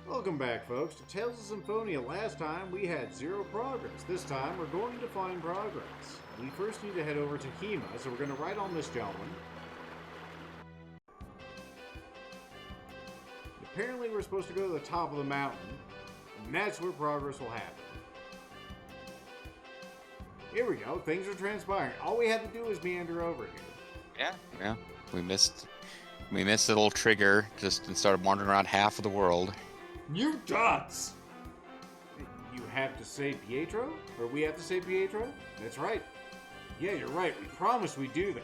Welcome back, folks, to Tales of Symphonia. Last time we had 0 progress. This time we're going to find progress. We first need to head over to Hema, so we're going to ride on this gentleman. Apparently we're supposed to go to the top of the mountain, and that's where progress will happen. Here we go, things are transpiring. All we had to do was meander over here. Yeah. We missed a little trigger just and started wandering around half of the world. You dunce! You have to say Pietro? Or we have to say Pietro? That's right. Yeah, you're right. We promised we'd do that.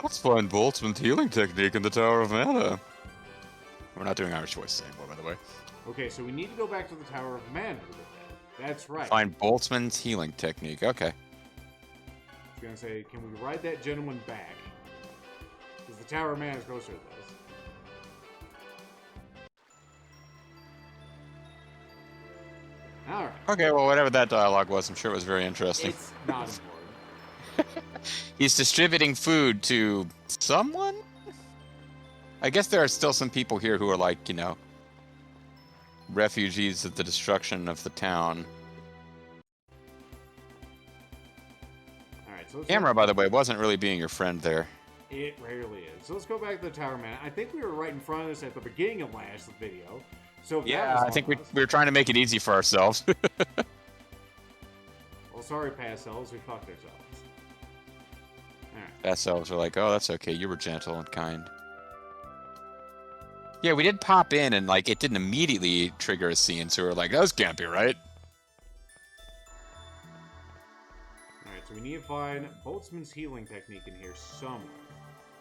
Let's find Boltzmann's healing technique in the Tower of Mana. We're not doing Irish voices anymore, by the way. Okay, so we need to go back to the Tower of Mana with that. That's right. Find Boltzmann's healing technique. Okay. I was going to say, can we ride that gentleman back? Because the Tower of Mana is closer to this. Alright. Okay, well, whatever that dialogue was, I'm sure it was very interesting. It's not important. He's distributing food to someone? I guess there are still some people here who are like, you know, refugees of the destruction of the town. Alright, so Camera, by the way, wasn't really being your friend there. It rarely is. So let's go back to the Tower of Mana. I think we were right in front of this at the beginning of last video. So yeah, I think we were trying to make it easy for ourselves. Well, sorry, past selves. We fucked ourselves. Alright. Past selves are like, oh, that's okay. You were gentle and kind. Yeah, we did pop in and, like, it didn't immediately trigger a scene, so we were like, those can't be right. Alright, so we need to find Boltzmann's healing technique in here somewhere.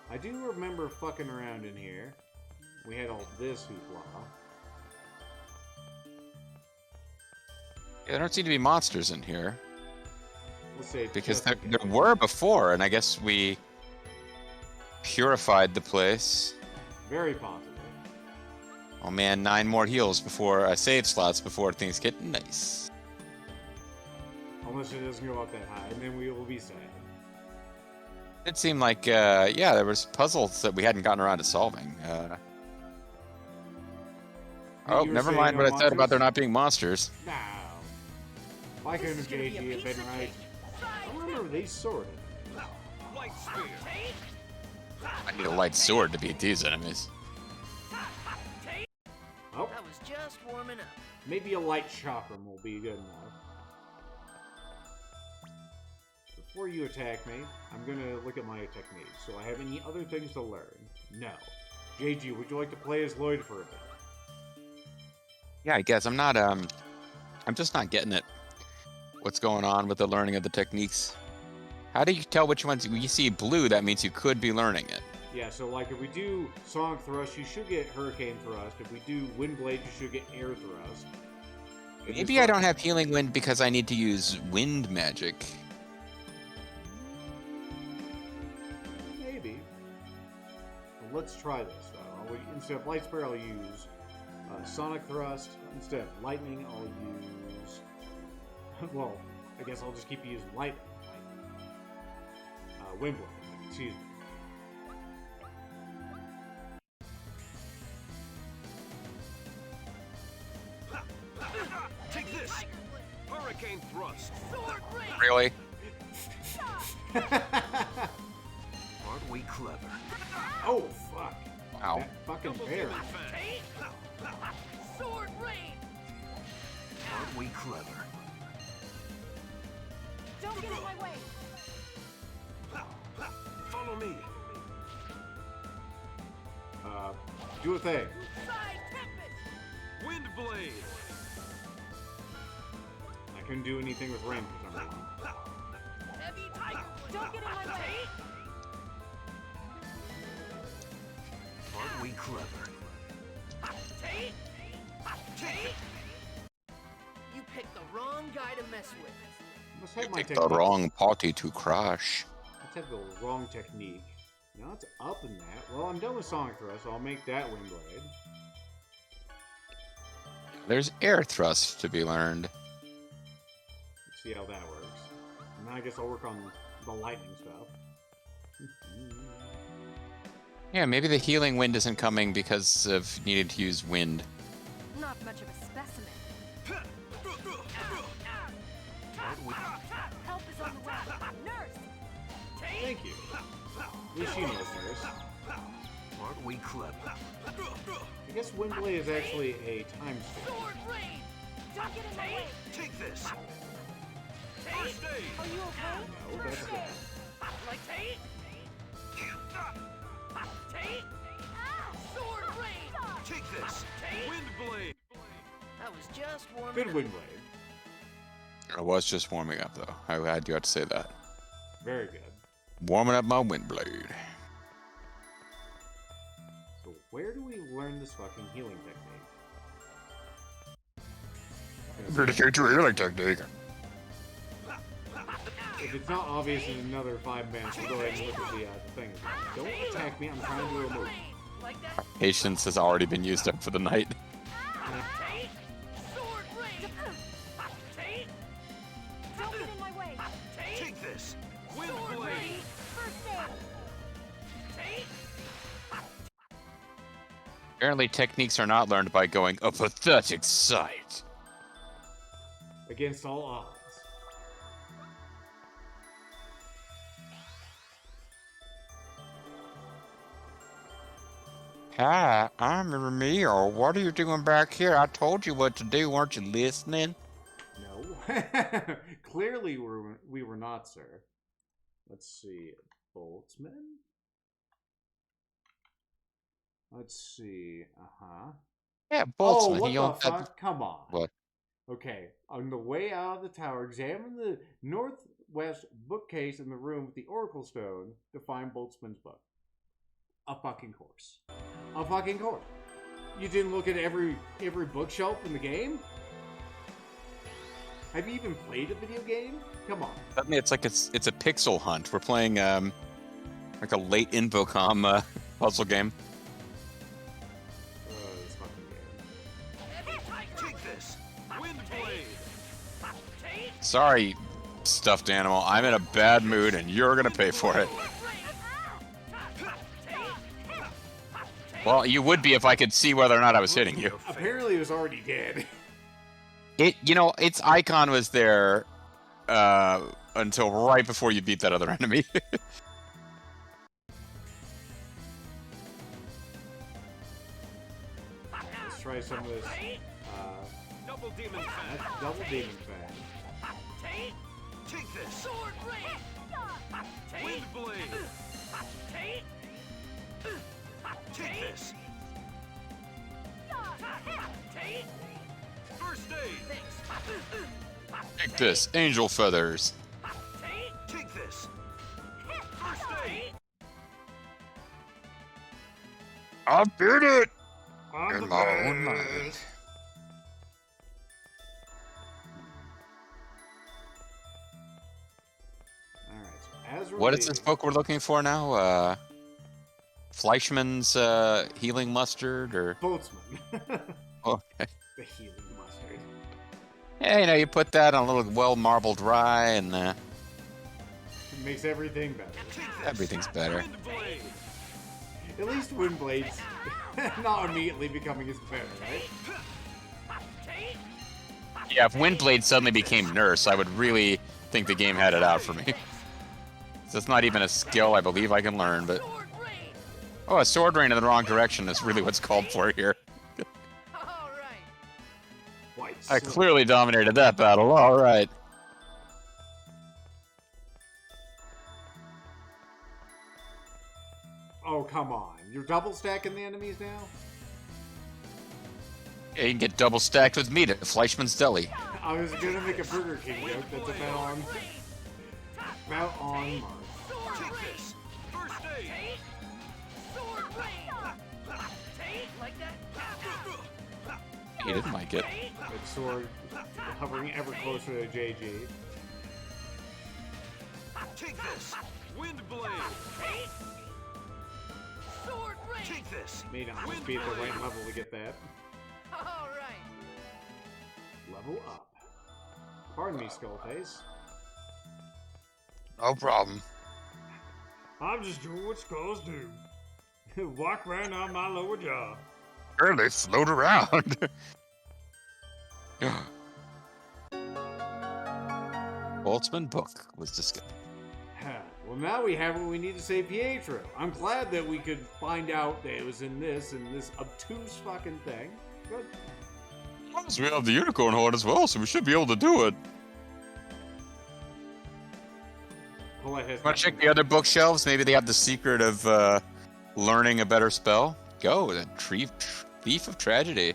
I do remember fucking around in here. We had all this hoopla. Yeah, there don't seem to be monsters in here. Let's say because there were before, and I guess we purified the place. Very possible. Oh man, 9 more heals before save slots before things get nice. Unless it doesn't go up that high, and then we will be sad. It seemed like, yeah, there was puzzles that we hadn't gotten around to solving. Oh, never mind what I said about there not being monsters. No. Why couldn't JG have been right? I remember these sorted. Light spear. I need a light sword to beat these enemies. Oh. I was just warming up. Maybe a light chakram will be good enough. Before you attack me, I'm gonna look at my techniques. So I have any other things to learn? No. JG, would you like to play as Lloyd for a bit? Yeah, I guess. I'm just not getting it. What's going on with the learning of the techniques? How do you tell which ones? When you see blue, that means you could be learning it. Yeah, so like if we do Sonic Thrust, you should get Hurricane Thrust. If we do Wind Blade, you should get Air Thrust. Maybe I don't have Healing Wind because I need to use Wind Magic. Maybe. Well, let's try this though. Instead of Light Spear, I'll use Sonic Thrust. Instead of Lightning, I'll use... well, I guess I'll just keep using Lightning. Wind Blade, excuse me. Take this! Hurricane thrust! Sword ring! Really? Aren't we clever? Oh, fuck. Ow. That fucking bear. Sword ring! Aren't we clever? Don't get in my way! Follow me! Do a thing. Side tempest! Wind blade! I couldn't do anything with rain for some reason. Heavy tiger! Don't get in my way! Aren't we clever? Take! Take! You picked the wrong guy to mess with. Must have You my picked the technique. wrong party to crush. Let's have the wrong technique. Now it's up in that. Well, I'm done with Sonic Thrust, so I'll make that Wind Blade. There's Air Thrust to be learned. Let's see how that works. And then I guess I'll work on the lightning stuff. Yeah, maybe the healing wind isn't coming because of needing to use wind. Not much of a specimen. Help is on the way. Nurse! Thank you. At least she knows nurse. Aren't we clever? I guess Windblade is actually a time skip. Sword rain! Don't get in my way! Take this. Take! First aid. Are you okay? No, that's bad. Like take! Take! Sword rain! Take this. Take! Wind blade. I was just warming Good up. Windblade. I was just warming up, though. I do have to say that. Very good. Warming up my wind blade. So where do we learn this fucking healing technique? Dedicate to healing technique. If it's not obvious in another 5 minutes, we'll go ahead and look at the thing. Don't attack me, I'm trying to do a move. Like that? Patience has already been used up for the night. Take! Sword rain! Take! Don't get in my way! Take! Take this. Wind Sword blade. rain! First aid! Take! Apparently, techniques are not learned by going a pathetic sight. Against all odds. Hi, I'm Ramiro. What are you doing back here? I told you what to do. Weren't you listening? No. Clearly we were not, sir. Let's see. Boltzmann? Let's see. Uh-huh. Yeah, Oh, Boltzmann. what He the owns that. fuck? Come on. What? Okay, on the way out of the tower, examine the northwest bookcase in the room with the Oracle Stone to find Boltzmann's book. A fucking course. A fucking course. You didn't look at every bookshelf in the game? Have you even played a video game? Come on. Suddenly, it's like it's a pixel hunt. We're playing like a late Infocom puzzle game. This fucking game. Take this. Wind blade. Take! Sorry, stuffed animal. I'm in a bad mood, and you're gonna pay for it. Well, you would be if I could see whether or not I was hitting you. Apparently it was already dead. Its icon was there until right before you beat that other enemy. Let's try some of this. Double demon That's fan. double demon fan. Take! Take this. Sword rain! Take! Wind blade. Take! Take this. Take! First aid. Thanks! Take this, angel feathers. Take! Take this. First aid. I beat it I'm in my own mind. Alright, as we're What is this leaving- book we're looking for now? Fleischmann's healing mustard, or Boltzmann. okay. The healing mustard. Yeah, you put that on a little well-marbled rye, and It makes everything better. Take this. everything's better. Wind blade. At least Windblade's not immediately becoming his better, right? Take! Yeah, if Windblade suddenly became Nurse, I would really think the game had it out for me. So it's not even a skill I believe I can learn, but... Sword rain! Oh, a sword rain in the wrong direction is really what's called for here. All right. White I sword. clearly dominated that battle, alright. Oh, come on. You're double stacking the enemies now? Yeah, you can get double stacked with meat at Fleischmann's Deli. I was gonna make a Burger King joke that's about on Mars. Take this. First aid. Take! Sword rain! Take! Like that? He didn't like it. Take! That sword hovering ever closer to JG. Take this. Wind blade. Take! Sword rain! Take this. May not just be at the right level to get that. All right. Level up. Pardon me, Skullface. No problem. I'm just doing what skulls do. Walk around on my lower jaw. Or they float around. Boltzmann book was discovered. Well, now we have what we need to save Pietro. I'm glad that we could find out that it was in this obtuse fucking thing. Good. We have the unicorn horn as well, so we should be able to do it. Colette has Want to check the other bookshelves? Maybe they have the secret of learning a better spell. Go, the Thief of Tragedy.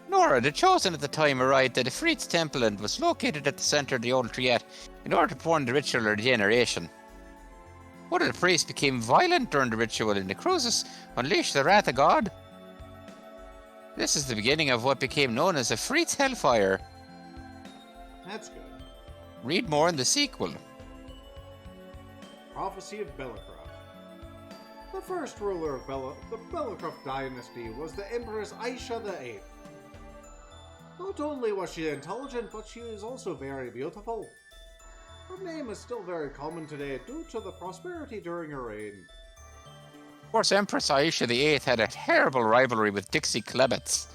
Nora, the chosen at the time, arrived at the Fritz Temple and was located at the center of the old triad in order to perform the ritual of regeneration. One of the priests became violent during the ritual, and the Crucis unleashed the wrath of God. This is the beginning of what became known as the Fritz Hellfire. That's good. Read more in the sequel. Prophecy of Bellicroft. The first ruler of the Bellicroft dynasty was the Empress Aisha VIII. Not only was she intelligent, but she is also very beautiful. Her name is still very common today due to the prosperity during her reign. Of course, Empress Aisha VIII had a terrible rivalry with Dixie Klebitz,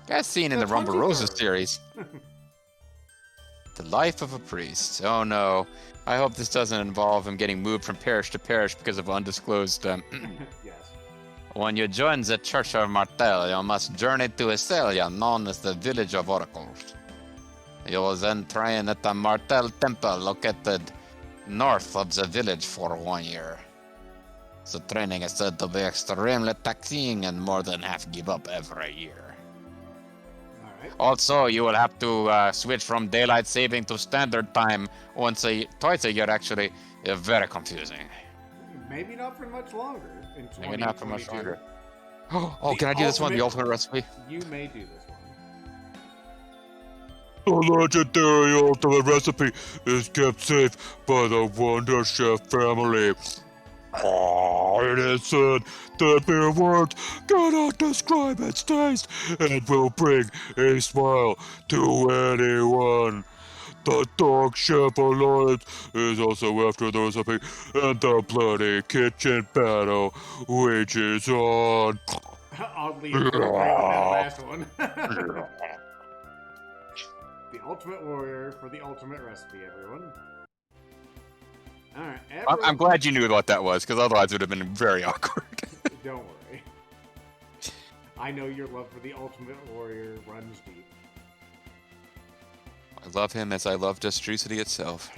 as seen in the Rumble Roses series. The life of a priest. Oh no. I hope this doesn't involve him getting moved from parish to parish because of undisclosed... Yes. When you join the Church of Martel, you must journey to a cell known as the Village of Oracles. You will then train at the Martel Temple located north of the village for 1 year. The training is said to be extremely taxing and more than half give up every year. Alright. Also, you will have to switch from daylight saving to standard time twice a year, actually. Very confusing. Maybe not for much longer. In Maybe not for much 2022. longer. Oh, can I do this one? The ultimate recipe? You may do this one. The legendary ultimate recipe is kept safe by the Wonder Chef family. It is said that mere words cannot describe its taste and will bring a smile to anyone. The Dog Chef Alliance is also after the recipe, and the bloody kitchen battle wages on. Oddly appropriate with that last one. The Ultimate Warrior for the ultimate recipe, everyone. Alright, I'm glad you knew what that was, because otherwise it would have been very awkward. Don't worry. I know your love for the Ultimate Warrior runs deep. I love him as I love Destrucity itself.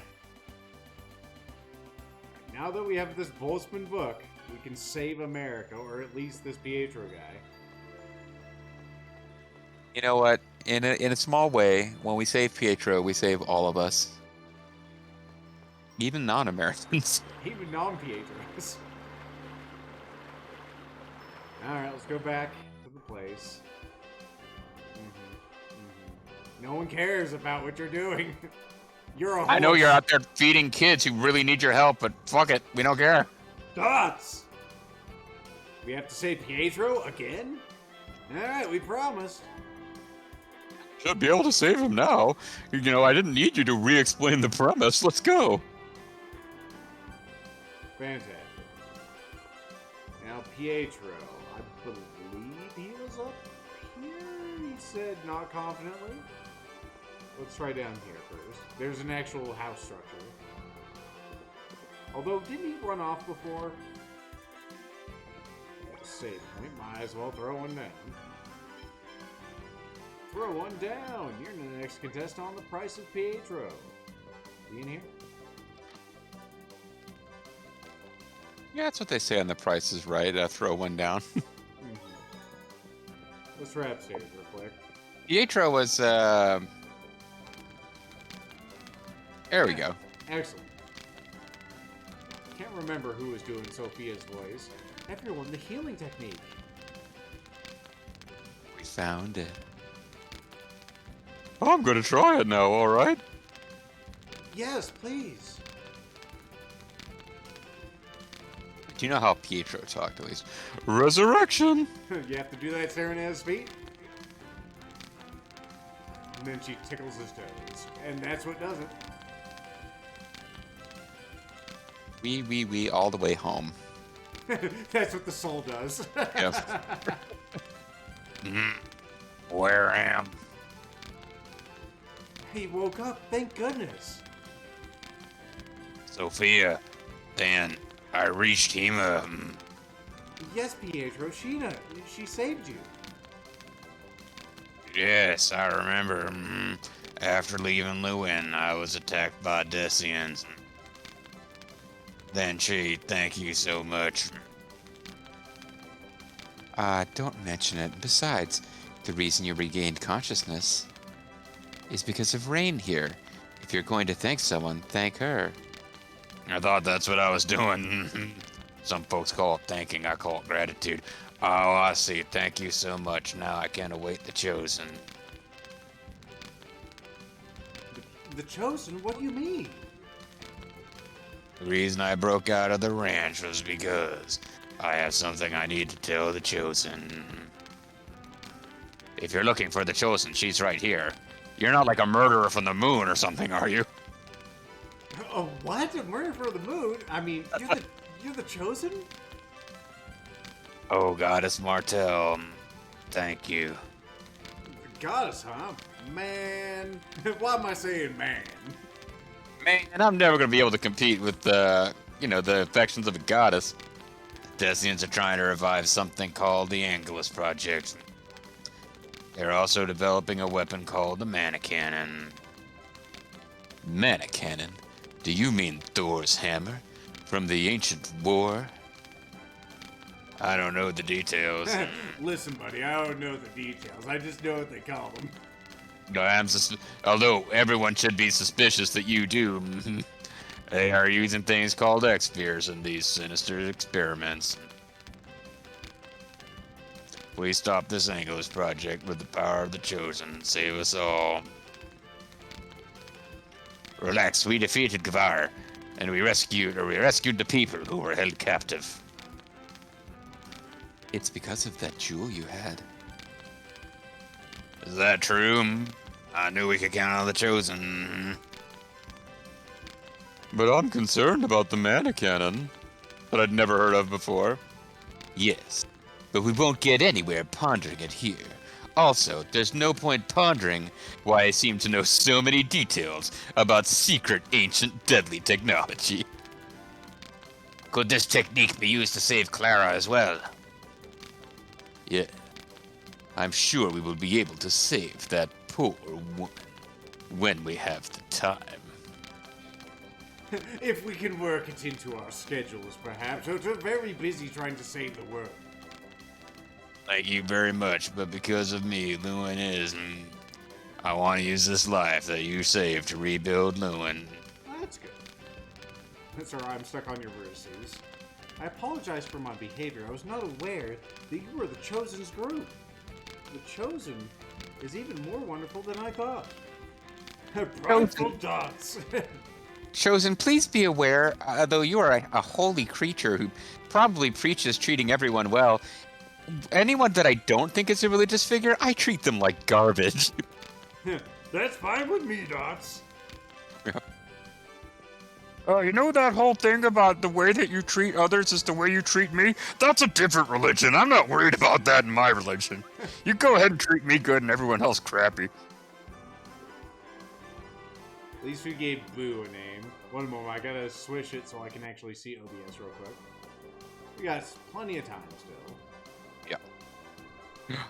Now that we have this Boltzmann book, we can save America, or at least this Pietro guy. You know what? In a small way, when we save Pietro, we save all of us. Even non-Americans. Even non-Pietros. Alright, let's go back to the place. No one cares about what you're doing. You're a host. I know you're out there feeding kids who really need your help, but fuck it, we don't care. Dots! We have to say Pietro again? Alright, we promised. Should be able to save him now. You know, I didn't need you to re-explain the premise. Let's go. Fantastic. Now, Pietro, I believe he was up here? He said not confidently. Let's try down here first. There's an actual house structure. Although, didn't he run off before? Save point. Might as well throw one down. Throw one down. You're the next contestant on the Price of Pietro. Be in here? Yeah, that's what they say on The Price is Right. Throw one down. Let's try upstairs real quick. Pietro was, There we go. Excellent. Can't remember who was doing Sophia's voice. Everyone, the healing technique. We found it. I'm gonna try it now, alright? Yes, please. Do you know how Pietro talked at least? Resurrection! You have to do that staring at his feet. And then she tickles his toes. And that's what does it. We all the way home. That's what the soul does. Yes. Where am? He woke up, thank goodness. Sophia, then I reached him. Yes, Pietro, she saved you. Yes, I remember. After leaving Lewin, I was attacked by Decians. Then she, thank you so much. Don't mention it. Besides, the reason you regained consciousness is because of Rain here. If you're going to thank someone, thank her. I thought that's what I was doing. Some folks call it thanking, I call it gratitude. Oh, I see. Thank you so much. Now I can't await the chosen. The Chosen? What do you mean? The reason I broke out of the ranch was because I have something I need to tell the chosen. If you're looking for the chosen, she's right here. You're not like a murderer from the moon or something, are you? A what? A murder for the moon? I mean, you're the Chosen? Oh, Goddess Martel. Thank you. The goddess, huh? Man. Why am I saying man? Man, I'm never going to be able to compete with the affections of a goddess. Decians are trying to revive something called the Angelus Project. They're also developing a weapon called the Mana Cannon. Mana cannon? Do you mean Thor's hammer from the ancient war? I don't know the details. Listen, buddy, I don't know the details. I just know what they call them. Although everyone should be suspicious that you do. They are using things called X-Spheres in these sinister experiments. Please stop this Angelus Project with the power of the Chosen. Save us all. Relax, we defeated Gvar, and we rescued the people who were held captive. It's because of that jewel you had. Is that true? I knew we could count on the Chosen. But I'm concerned about the mana cannon that I'd never heard of before. Yes, but we won't get anywhere pondering it here. Also, there's no point pondering why I seem to know so many details about secret, ancient, deadly technology. Could this technique be used to save Clara as well? Yeah, I'm sure we will be able to save that poor woman when we have the time. If we can work it into our schedules, perhaps. We're very busy trying to save the world. Thank you very much, but because of me, Lewin is, I want to use this life that you saved to rebuild Lewin. That's good. Sir, I'm stuck on your verses. I apologize for my behavior. I was not aware that you were the Chosen's group. The Chosen is even more wonderful than I thought. Prideful dots. Chosen, please be aware, though you are a holy creature who probably preaches treating everyone well, anyone that I don't think is a religious figure, I treat them like garbage. That's fine with me, Dots. You know that whole thing about the way that you treat others is the way you treat me? That's a different religion. I'm not worried about that in my religion. You go ahead and treat me good and everyone else crappy. At least we gave Boo a name. One moment, I gotta switch it so I can actually see OBS real quick. We got plenty of time still. Yeah.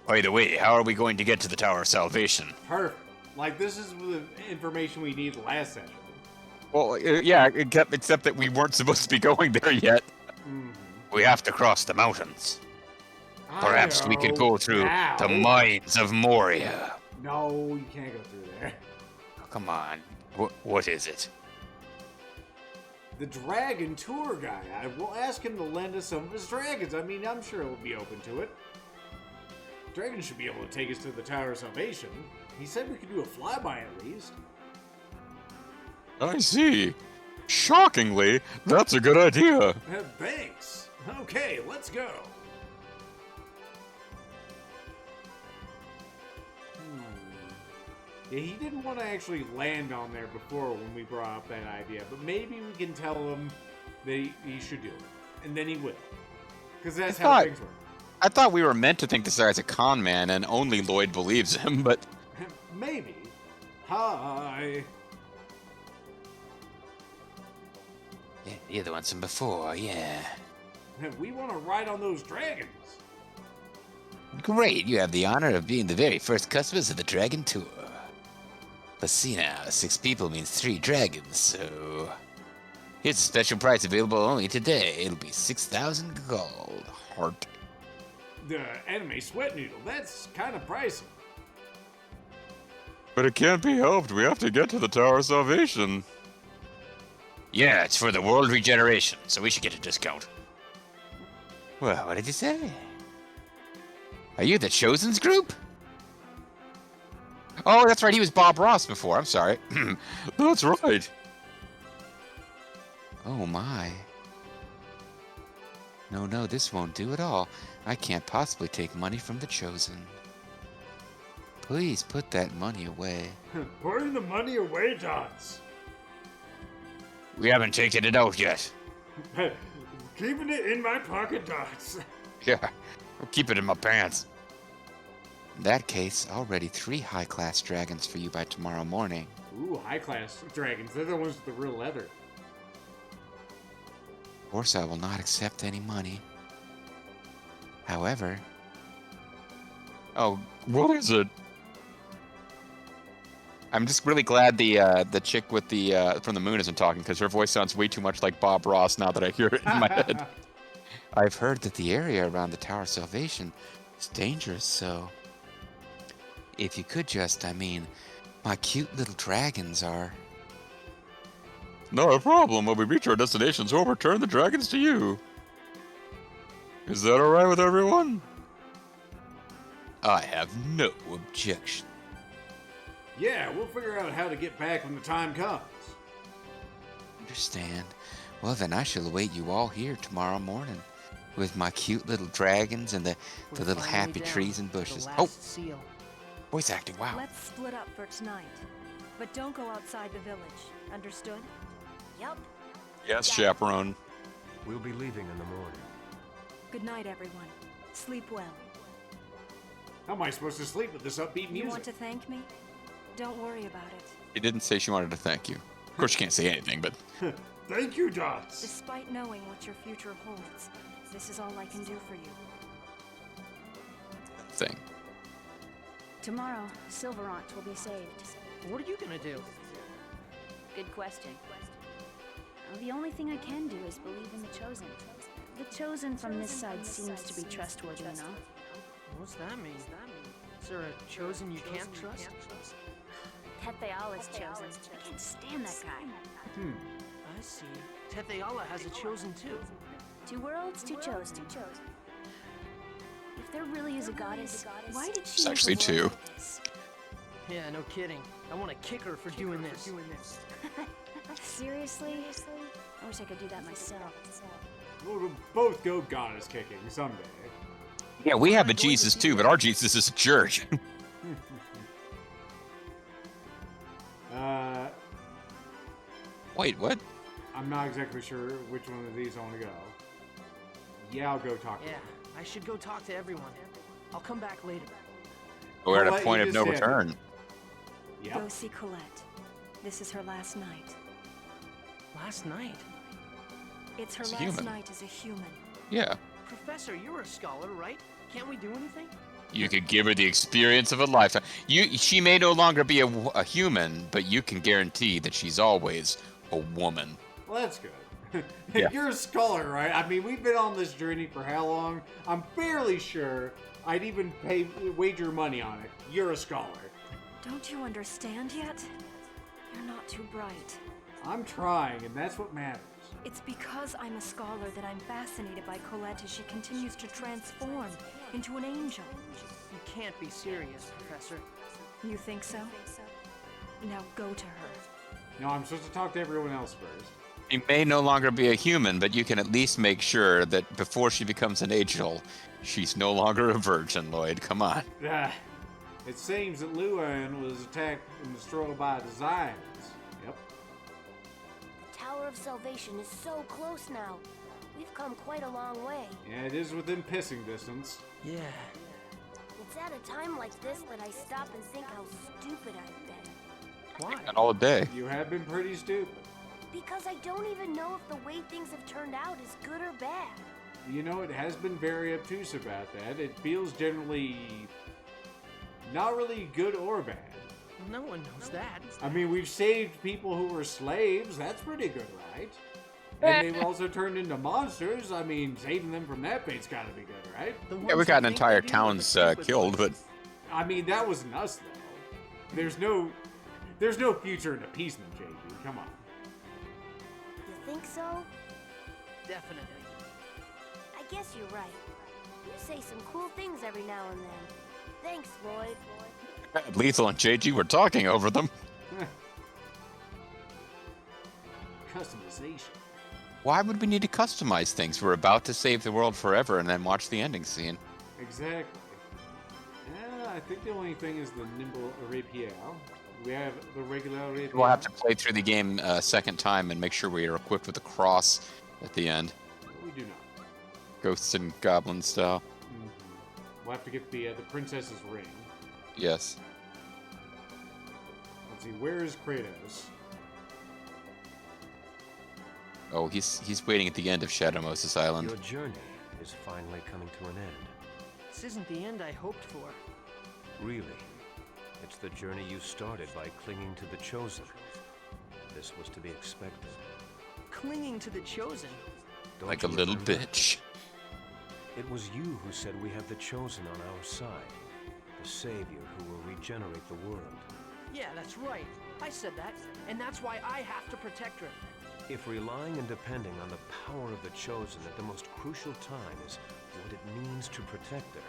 By the way, how are we going to get to the Tower of Salvation? Perfect. Like, this is the information we need last session. Well, yeah, except that we weren't supposed to be going there yet. We have to cross the mountains. Perhaps we could go through the mines of Moria. No, you can't go through there. Oh, come on. What is it? The dragon tour guy. I will ask him to lend us some of his dragons. I mean, I'm sure he'll be open to it. Dragon should be able to take us to the Tower of Salvation. He said we could do a flyby at least. I see. Shockingly, that's a good idea. Thanks. Okay, let's go. Yeah, he didn't want to actually land on there before when we brought up that idea, but maybe we can tell him he should do it. And then he will. Because that's I how thought- things work. I thought we were meant to think this guy's a con man, and only Lloyd believes him. But Maybe. Hi. yeah, you're the ones from before, yeah. We want to ride on those dragons. Great, you have the honor of being the very first customers of the Dragon Tour. But see now, 6 people means 3 dragons, so... Here's a special price available only today. It'll be 6,000 gold. Heart. The anime sweat noodle, that's kind of pricey. But it can't be helped. We have to get to the Tower of Salvation. Yeah, it's for the world regeneration, so we should get a discount. Well, what did you say? Are you the Chosen's group? Oh, that's right, he was Bob Ross before. I'm sorry. That's right. Oh my. No, this won't do at all. I can't possibly take money from the Chosen. Please put that money away. Putting the money away, Dots. We haven't taken it out yet. Keeping it in my pocket, Dots. Yeah, I'll keep it in my pants. In that case, I'll ready 3 high-class dragons for you by tomorrow morning. Ooh, high-class dragons. They're the ones with the real leather. Of course, I will not accept any money. However... Oh, What is it? I'm just really glad the chick with the from the moon isn't talking, because her voice sounds way too much like Bob Ross now that I hear it in my head. I've heard that the area around the Tower of Salvation is dangerous, so... If you could just, my cute little dragons are... Not a problem. When we reach our destinations, we'll return the dragons to you. Is that alright with everyone? I have no objection. Yeah, we'll figure out how to get back when the time comes. Understand? Well, then I shall await you all here tomorrow morning with my cute little dragons and the We're little finally happy down trees and to the bushes. last Oh, seal. voice acting, wow. Let's split up for tonight. But don't go outside the village. Understood? Yup. Yes, chaperone. We'll be leaving in the morning. Good night, everyone. Sleep well. How am I supposed to sleep with this upbeat You music? want to thank me? Don't worry about it. She didn't say she wanted to thank you. Of course, she can't say anything, but Thank you, Dots. Despite knowing what your future holds, this is all I can do for you. thing. Tomorrow, Silverant will be saved. What are you gonna do? Good question. The only thing I can do is believe in the Chosen. The Chosen from this side seems to be trustworthy enough. What's that mean? Is there a chosen you can't trust? Tetheala's Chosen. I can't stand that guy. I see. Tetheala has a chosen too. 2 worlds, 2 chosen. If there really is a goddess, why did she There's make a actually world 2. like this? Yeah, no kidding. I want to kick her for doing this. Seriously? I wish I could do that myself. We'll both go goddess kicking someday. Yeah, we have a Jesus too, but our Jesus is a jerk. Wait, what? I'm not exactly sure which one of these I want to go. Yeah, I'll go talk to Yeah, her. I should go talk to everyone. I'll come back later. We're at I'll a let point you of no just have it. return. Yep. Go see Colette. This is her last night. Last night? It's her As a last human. night as a human. Yeah. Professor, you're a scholar, right? Can't we do anything? You could give her the experience of a lifetime. She may no longer be a human, but you can guarantee that she's always a woman. Well, that's good. Yeah. You're a scholar, right? I mean, we've been on this journey for how long? I'm fairly sure I'd even wager money on it. You're a scholar. Don't you understand yet? You're not too bright. I'm trying, and that's what matters. It's because I'm a scholar that I'm fascinated by Colette as she continues to transform into an angel. You can't be serious, Professor. You think so? Now go to her. No, I'm supposed to talk to everyone else first. She may no longer be a human, but you can at least make sure that before she becomes an angel, she's no longer a virgin, Lloyd. Come on. It seems that Luan was attacked and destroyed by designs. Yep. The Tower Door of Salvation is so close now. We've come quite a long way. Yeah, it is within pissing distance. Yeah. It's at a time like this that I stop and think how stupid I've been. Why? And all day. You have been pretty stupid. Because I don't even know if the way things have turned out is good or bad. You know, it has been very obtuse about that. It feels generally not really good or bad. No one knows that. I mean, we've saved people who were slaves. That's pretty good, right? And they were also turned into monsters. I mean, saving them from that fate's gotta be good, right? Yeah, we got an entire town's killed, but I mean, that wasn't us, though. There's no future in appeasement, JG. Come on. You think so? Definitely. I guess you're right. You say some cool things every now and then. Thanks, Lloyd. Lethal and JG were talking over them. Customization. Why would we need to customize things? We're about to save the world forever and then watch the ending scene. Exactly. Yeah, I think the only thing is the nimble rapier. We have the regular rapier. We'll have to play through the game a second time and make sure we are equipped with a cross at the end. We do not. Ghosts and goblin style. Mm-hmm. We'll have to get the princess's ring. Yes. Let's see, where is Kratos? Oh, he's waiting at the end of Shadow Moses Island. Your journey is finally coming to an end. This isn't the end I hoped for. Really? It's the journey you started by clinging to the Chosen. This was to be expected. Clinging to the Chosen. Don't Like a you little remember? bitch. It was you who said we have the Chosen on our side. The Savior who will regenerate the world. Yeah, that's right. I said that, and that's why I have to protect her. If relying and depending on the power of the Chosen at the most crucial time is what it means to protect her,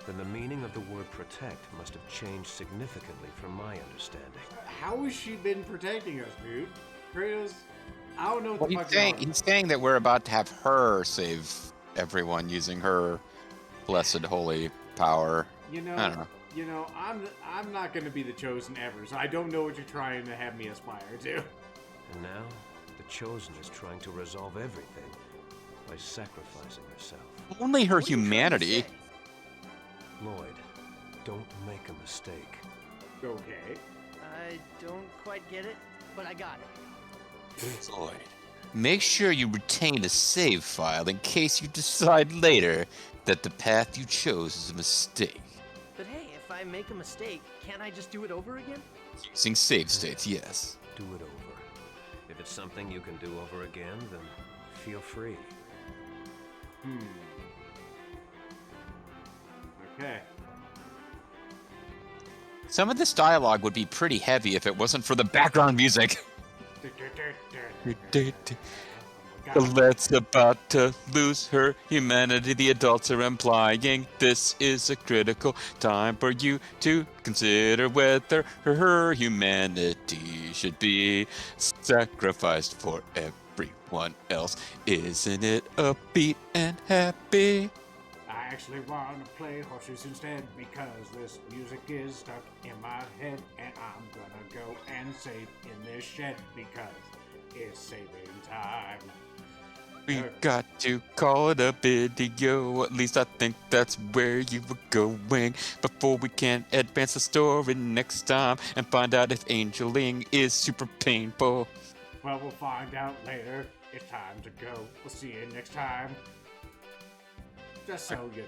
then the meaning of the word protect must have changed significantly from my understanding. How has she been protecting us, dude? Kratos, I don't know what Well, the fuck you're on he's saying that we're about to have her save everyone using her blessed holy power. You know, I don't know. I'm not going to be the chosen ever, so I don't know what you're trying to have me aspire to. And now, the Chosen is trying to resolve everything by sacrificing herself. Only her What are you trying to humanity. say? Lloyd, don't make a mistake. Okay. I don't quite get it, but I got it. Lloyd, make sure you retain a save file in case you decide later that the path you chose is a mistake. But hey, if I make a mistake, can't I just do it over again? Using save states, yes. Do it over. If it's something you can do over again, then feel free. Okay. Some of this dialogue would be pretty heavy if it wasn't for the background music. The lad's about to lose her humanity. The adults are implying this is a critical time for you to consider whether her humanity should be sacrificed for everyone else. Isn't it upbeat and happy? I actually want to play horseshoes instead because this music is stuck in my head, and I'm gonna go and save in this shed because it's saving time. We got to call it a video. At least I think that's where you were going. Before we can advance the story next time and find out if angeling is super painful. Well, we'll find out later. It's time to go. We'll see you next time. Just so you know.